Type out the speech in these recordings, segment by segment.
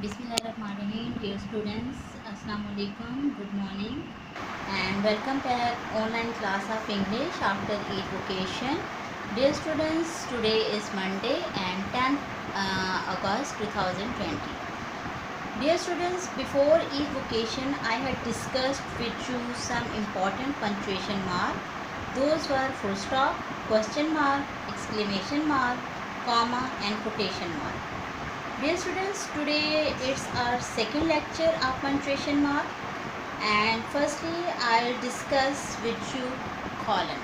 Bismillahirrahmanirrahim. Dear students, Assalamu alaikum, good morning and welcome back online class of English after Eid vacation. Dear students, today is Monday and 10th August 2020. Dear students, before Eid vacation I had discussed with you some important punctuation mark. Those were full stop, question mark, exclamation mark, comma and quotation mark. Dear students, today it's our second lecture of punctuation mark and firstly I'll discuss with you colon.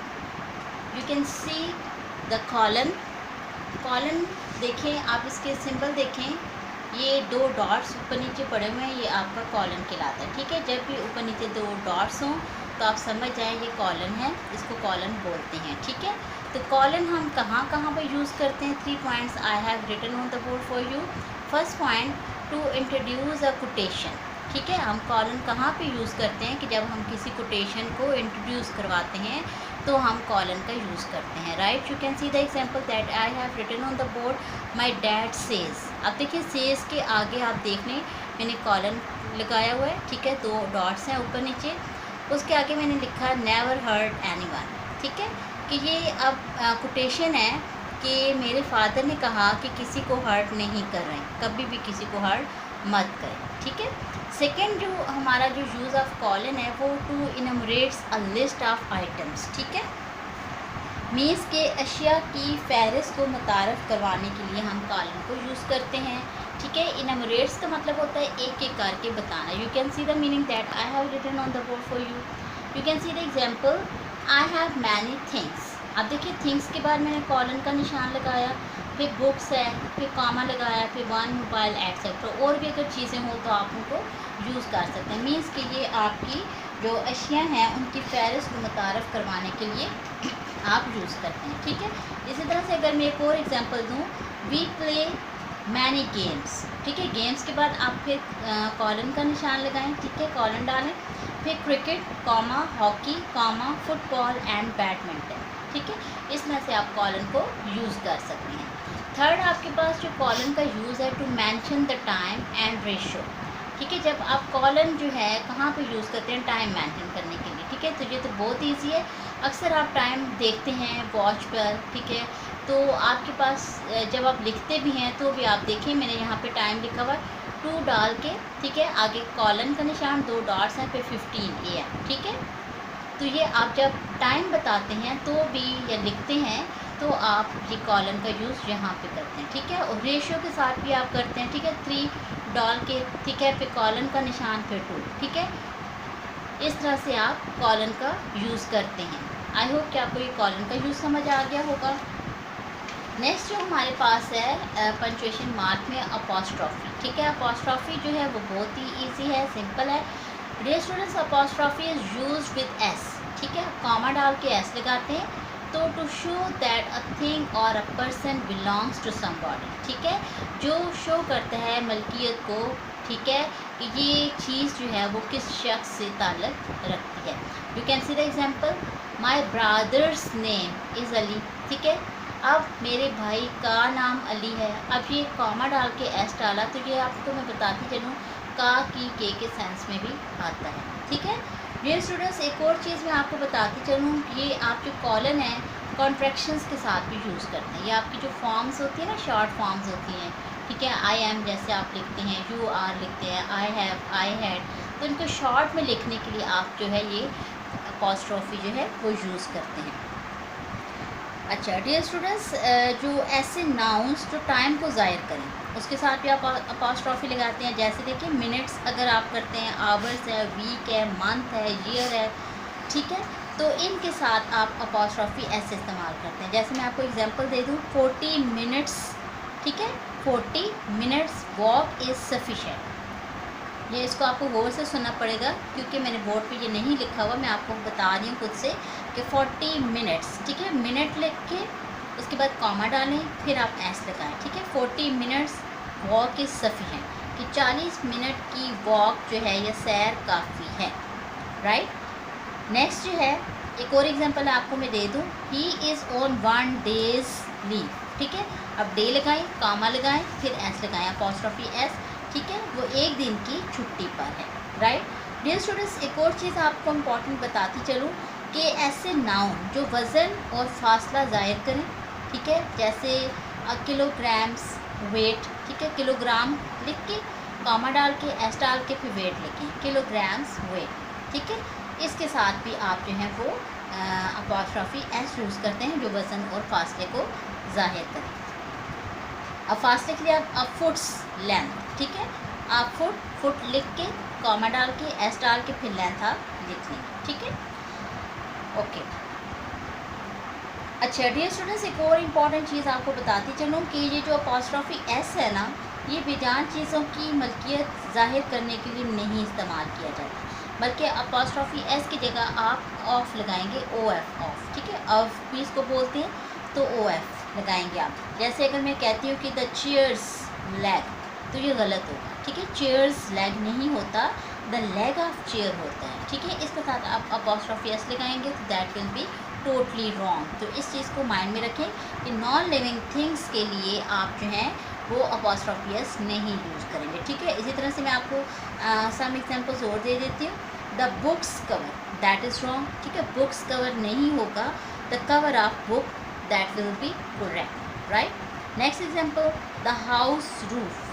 You can see the colon. colon देखें आप, इसके symbol देखें, ये दो dots ऊपर नीचे पड़े हुए हैं, ये आपका कॉलन कहलाता है। ठीक है, जब भी ऊपर नीचे दो डॉट्स हों तो आप समझ जाएं ये कॉलन है, इसको कॉलन बोलते हैं। ठीक है, तो कॉलन हम कहाँ कहाँ पर यूज़ करते हैं? 3 points I have written on the board for you. First point, to introduce a quotation. ठीक है, हम कॉलन कहाँ पे यूज़ करते हैं कि जब हम किसी कोटेशन को इंट्रोड्यूस करवाते हैं तो हम कॉलन का यूज़ करते हैं। Right, you can see the example that I have written on the board, my dad says. अब देखिए सेज के आगे आप देख लें मैंने कॉलन लगाया हुआ है। ठीक है, 2 डॉट्स हैं ऊपर नीचे, उसके आगे मैंने लिखा नेवर हर्ट एनीवन। ठीक है, कि ये अब कोटेशन है कि मेरे फादर ने कहा कि किसी को हर्ट नहीं कर रहे, कभी भी किसी को हर्ट मत करें। ठीक है, सेकेंड जो हमारा जो यूज़ ऑफ कॉलन है वो to enumerates a list of items. ठीक है, मीन्स के अशिया की फहरिस्त को मुतारफ़ करवाने के लिए हम कॉलन को यूज़ करते हैं। ठीक है, इनमरेट्स का मतलब होता है एक एक करके बताना। You can see the meaning that I have written on the board for you. You can see the example, I have many things. अब देखिए थिंग्स के बाद मैंने कॉलन का निशान लगाया, फिर बुक्स है, फिर कॉमा लगाया, फिर वन मोबाइल एटसेट्रा। और भी अगर चीज़ें हो तो आप उनको यूज़ कर सकते हैं। मीन्स कि ये आपकी जो अशिया हैं उनकी फहरिस्त को मुतारफ़ करवाने के लिए आप यूज़ करते हैं। ठीक है, इसी तरह से अगर मैं एक और एग्जांपल दूँ, वी प्ले मैनी गेम्स। ठीक है, गेम्स के बाद आप फिर कॉलन का निशान लगाएं। ठीक है, कॉलन डालें, फिर cricket, comma, hockey, comma, football and badminton. ठीक है, इस तरह से आप कॉलन को यूज़ कर सकते हैं। थर्ड आपके पास जो कॉलन का यूज़ है, to mention the time and ratio. ठीक है, जब आप कॉलन जो है कहाँ पे यूज़ करते हैं? टाइम मेंशन करने के लिए। ठीक है, तो ये तो बहुत ईजी है, अक्सर आप टाइम देखते हैं वॉच पर। ठीक है, तो आपके पास जब आप लिखते भी हैं तो भी आप देखें मैंने यहाँ पे टाइम लिखा हुआ है 2 डाल के। ठीक है, आगे कॉलन का निशान 2 डॉट्स हैं, फिर 15 AM। ठीक है, तो ये आप जब टाइम बताते हैं तो भी या लिखते हैं तो आप ये कॉलन का यूज़ यहाँ पे करते हैं। ठीक है, और रेशियो के साथ भी आप करते हैं। ठीक है, 3 डाल के, ठीक है, फिर कॉलन का निशान, फिर 2। ठीक है, इस तरह से आप कॉलन का यूज़ करते हैं। आई होप कि आपको ये कॉलन का यूज़ समझ आ गया होगा। नेक्स्ट जो हमारे पास है पंक्चुएशन मार्क में अपॉस्ट्रॉफी। ठीक है, अपॉस्ट्रॉफी जो है वो बहुत ही ईजी है, सिंपल है। Dear students, apostrophe is used with s. ठीक है, कॉमा डाल के एस लगाते हैं तो to show that a thing और a person belongs to somebody. ठीक है, जो शो करता है मलकियत को, ठीक है, कि ये चीज़ जो है वो किस शख्स से ताल्लुक़ रखती है। You can see the example, my brother's name is Ali. ठीक है, अब मेरे भाई का नाम अली है। अब ये कॉमा डाल के एस डाला तो ये आपको मैं बताती चलूँ का की के सेंस में भी आता है। ठीक है, डियर स्टूडेंट्स, एक और चीज़ मैं आपको बताती चलूँ, ये आप जो कॉलन है कॉन्ट्रैक्शंस के साथ भी यूज़ करते हैं। ये आपकी जो फॉर्म्स होती है ना, शॉर्ट फॉर्म्स होती हैं। ठीक है, आई एम जैसे आप लिखते हैं, यू आर लिखते हैं, आई हैव, आई हैड, तो इनको शॉर्ट में लिखने के लिए आप जो है ये अपॉस्ट्रॉफी जो है वो यूज़ करते हैं। अच्छा डियर स्टूडेंट्स, जो ऐसे नाउन्स जो टाइम को ज़ाहिर करें उसके साथ भी आप अपॉस्ट्रॉफी लगाते हैं। जैसे देखिए मिनट्स अगर आप करते हैं, आवर्स है, वीक है, मंथ है, ईयर है। ठीक है, तो इनके साथ आप अपॉस्ट्रॉफी ऐसे इस्तेमाल करते हैं। जैसे मैं आपको एग्जांपल दे दूँ, 40 मिनट्स। ठीक है, 40 मिनट्स वॉक इज़ सफिशेंट। ये इसको आपको गौर से सुनना पड़ेगा क्योंकि मैंने बोर्ड पे ये नहीं लिखा हुआ, मैं आपको बता रही हूँ खुद से कि 40 मिनट्स। ठीक है, मिनट लिख के उसके बाद कॉमा डालें, फिर आप एस लगाएं। ठीक है, 40 मिनट्स वॉक इज़ सफिशेंट, कि 40 मिनट की वॉक जो है ये सैर काफ़ी है। राइट, नेक्स्ट जो है एक और एग्जांपल आपको मैं दे दूँ, he is on 1 days leave. ठीक है, अब डे लगाएं, कॉमा लगाएं, फिर एस लगाएं, अपॉस्ट्रॉफी एस। ठीक है, एक दिन की छुट्टी पर है, राइट। डियर स्टूडेंट्स, एक और चीज़ आपको इम्पॉर्टेंट बताती चलूँ कि ऐसे नाउन जो वज़न और फासला ज़ाहिर करें, ठीक है, जैसे किलोग्राम्स वेट, ठीक है, किलोग्राम लिख के कॉमा डाल के एस डाल के फिर वेट लिखें, किलोग्राम्स वेट, ठीक है। इसके साथ भी आप जो है वो अपॉस्ट्रॉफी एस यूज़ करते हैं जो वज़न और फासले को ज़ाहिर करें। अब फासले के लिए आप फुट्स लेंथ, ठीक है, आप फुट लिख के कॉमा डाल के एस डाल के फिर लेंथ आप लिख लेंगे, ठीक है, ओके। अच्छा डियर स्टूडेंट्स, एक और इम्पॉर्टेंट चीज़ आपको बताती चलूँ कि ये जो अपॉस्ट्रॉफी एस है ना, ये बेजान चीज़ों की मलकियत ज़ाहिर करने के लिए नहीं इस्तेमाल किया जाता, बल्कि अपॉस्ट्रॉफी एस की जगह आप ऑफ लगाएंगे, ओ एफ ऑफ, ठीक है, ऑफ भी इसको बोलते हैं, तो ओ एफ लगाएंगे आप। जैसे अगर मैं कहती हूँ कि द चेयर्स लेग, तो ये गलत होगा, ठीक है, चेयर्स लेग नहीं होता, द लेग ऑफ चेयर होता है, ठीक है। इसके साथ आप अपॉस्ट्रॉफी एस लगाएंगे तो that will be totally wrong. तो इस चीज़ को माइंड में रखें कि नॉन लिविंग थिंग्स के लिए आप जो हैं वो अपॉस्ट्रॉफी एस नहीं यूज़ करेंगे, ठीक है। इसी तरह से मैं आपको सम एग्जाम्पल्स और दे देती हूँ। The books cover, that is wrong, ठीक है, बुक्स कवर नहीं होगा, the cover of book, that will be correct, right. Next example, the house roof,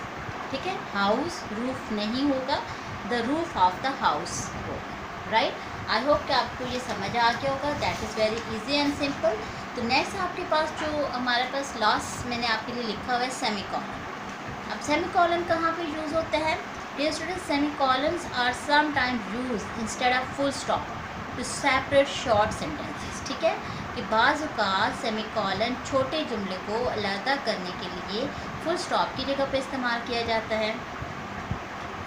ठीक है, हाउस रूफ नहीं होगा, the roof of the house होगा, राइट। आई होप कि आपको ये समझ आ गया होगा, that is very easy and simple. तो नेक्स्ट आपके पास जो हमारे पास लास्ट मैंने आपके लिए लिखा हुआ है सेमी कॉलन। अब सेमी कॉलन कहाँ पे यूज़ होता है? Dear students, semi colons are sometimes used instead of full stop to separate short sentences, ठीक है, कि बाज़ औक़ात सेमी कॉलन छोटे जुमले को अलग करने के लिए फुल स्टॉप की जगह पे इस्तेमाल किया जाता है,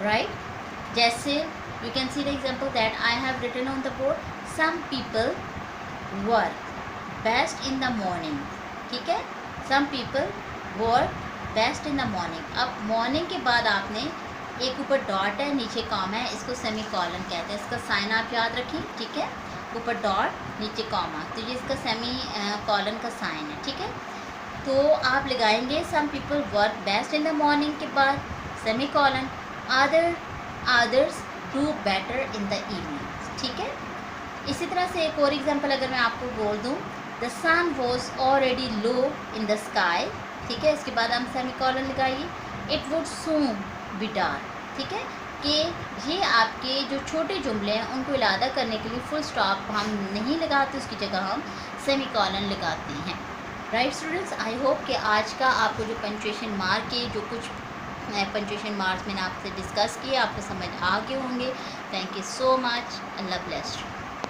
राइट। जैसे you can see the example that I have written on the board, some people work best in the morning, ठीक है, some people work best in the morning। अब morning के बाद आपने एक ऊपर डॉट है, नीचे कॉमा है, इसको सेमी कॉलन कहते हैं, इसका साइन आप याद रखें, ठीक है, ऊपर डॉट नीचे कॉमा, तो ये इसका सेमी कॉलन का साइन है, ठीक है। तो आप लगाएंगे some people work best in the morning के बाद semi colon, others do better in the evening, ठीक है। इसी तरह से एक और एग्जांपल अगर मैं आपको बोल दूं, the sun was already low in the sky, ठीक है, इसके बाद हम सेमीकोलन लगाइए, it would soon be dark, ठीक है, कि ये आपके जो छोटे जुमले हैं उनको इलादा करने के लिए फुल स्टॉप हम नहीं लगाते, उसकी जगह हम सेमीकोलन लगाते हैं, राइट स्टूडेंट्स। आई होप कि आज का आपको जो पंक्चुएशन मार्क के जो कुछ पंक्चुएशन मार्क्स मैंने आपसे डिस्कस किए आपको समझ आ गए होंगे। Thank you so much, Allah bless you.